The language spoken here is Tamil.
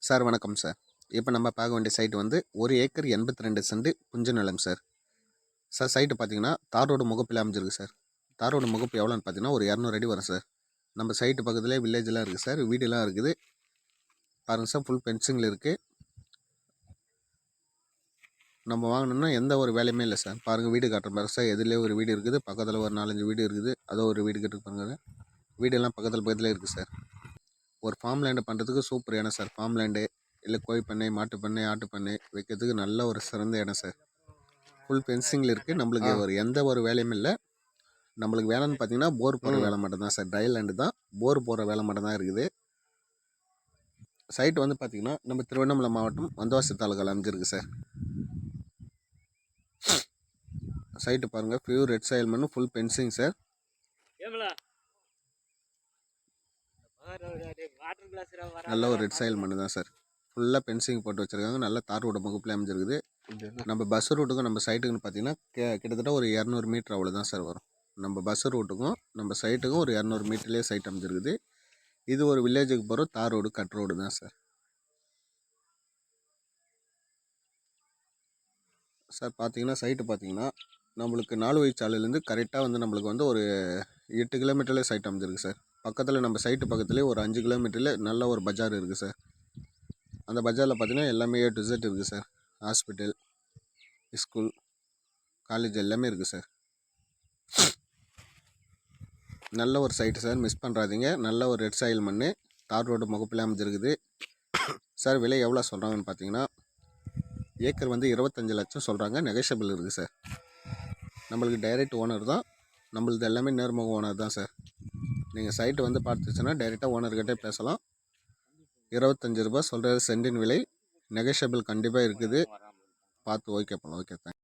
சார் வணக்கம் சார். இப்போ நம்ம பார்க்க வேண்டிய சைட் வந்து 1 ஏக்கர் 82 சென்ட் புஞ்ச நிலம் சார். சார் சைட்டு பார்த்தீங்கன்னா தார் ரோடு முகப்பில் அமைஞ்சிருக்கு சார். தார் ரோடு முகப்பு எவ்வளோன்னு பார்த்தீங்கன்னா ஒரு 200 அடி வரும் சார். நம்ம சைட்டு பக்கத்துலேயே வில்லேஜெலாம் இருக்குது சார், வீடெல்லாம் இருக்குது பாருங்கள் சார். ஃபுல் பென்சிங்கில் இருக்குது. நம்ம வாங்கணும்னா எந்த ஒரு வேலையுமே இல்லை சார். பாருங்கள் வீடு காட்டுற பாருங்க சார். எதுலேயே ஒரு வீடு இருக்குது, பக்கத்தில் ஒரு 4-5 வீடு இருக்குது. அதோ ஒரு வீடு கட்டு பாருங்க. வீடெல்லாம் பக்கத்தில் இருக்குது சார். ஒரு ஃபார்ம் லேண்டு பண்ணுறதுக்கு சூப்பர் இடம் சார். ஃபார்ம் லேண்டு இல்லை கோழி பண்ணை, மாட்டு பண்ணை, ஆட்டு பண்ணை வைக்கிறதுக்கு நல்ல ஒரு சிறந்த இடம் சார். ஃபுல் ஃபென்சிங்கில் இருக்குது. நம்மளுக்கு ஒரு எந்த ஒரு வேலையும் இல்லை. நம்மளுக்கு வேலைன்னு பார்த்தீங்கன்னா போர் போடுற வேலை மட்டும்தான் சார். ட்ரை லேண்டு தான், போர் போடுற வேலை மட்டும்தான் இருக்குது. சைட்டு வந்து பார்த்திங்கன்னா நம்ம திருவண்ணாமலை மாவட்டம் வந்தவாசி தாலுகாவில் அமைஞ்சிருக்கு சார். சைட்டு பாருங்கள், பியூர் ரெட் சாயில் மண், ஃபுல் ஃபென்சிங் சார். நல்ல ஒரு ரெட் சாயில் மண்ணு தான் சார். ஃபுல்லாக பென்சிங் போட்டு வச்சுருக்காங்க. நல்ல தார் ரோடு முகப்பில் அமைஞ்சிருக்குது. நம்ம பஸ் ரூட்டுக்கும் நம்ம சைட்டுக்குன்னு பார்த்தீங்கன்னா கிட்டத்தட்ட ஒரு 200 மீட்டர் அவ்வளோ தான் சார் வரும். நம்ம பஸ் ரூட்டுக்கும் நம்ம சைட்டுக்கும் ஒரு 200 மீட்டர்லேயே சைட் அமைஞ்சிருக்குது. இது ஒரு வில்லேஜுக்கு போகிற தார் ரோடு, கட் ரோடு தான் சார். சார் பார்த்தீங்கன்னா சைட்டு பார்த்தீங்கன்னா நம்மளுக்கு 4 வழி சாலையிலேருந்து கரெக்டாக வந்து நம்மளுக்கு வந்து ஒரு 8 கிலோமீட்டர்லேயே சைட் அமைஞ்சிருக்கு சார். பக்கத்தில் நம்ம சைட்டு பக்கத்துலேயே ஒரு 5 கிலோமீட்டரில் நல்ல ஒரு பஜார் இருக்குது சார். அந்த பஜாரில் பார்த்தீங்கன்னா எல்லாமே A to Z இருக்குது சார். ஹாஸ்பிட்டல், ஸ்கூல், காலேஜ் எல்லாமே இருக்குது சார். நல்ல ஒரு சைட்டு சார், மிஸ் பண்ணுறாதீங்க. நல்ல ஒரு ரெட் சாயில் மண், தார் ரோடு முகப்பில் அமைஞ்சிருக்குது சார். விலை எவ்வளோ சொல்கிறாங்கன்னு பார்த்தீங்கன்னா ஏக்கர் வந்து 25 லட்சம் சொல்கிறாங்க. நெகோஷியபிள் இருக்குது சார். நம்மளுக்கு டைரெக்ட் ஓனர் தான். நம்மளது எல்லாமே நேர்முக ஓனர் தான் சார். நீங்கள் சைட்டு வந்து பார்த்துச்சுன்னா டைரெக்டாக ஓனர்கிட்டே பேசலாம். 25 ரூபா சொல்கிறது சென்டின் விலை. நெகோஷியபிள் கண்டிப்பாக இருக்குது. பார்த்து ஓகே பண்ணலாம். Okay, thanks.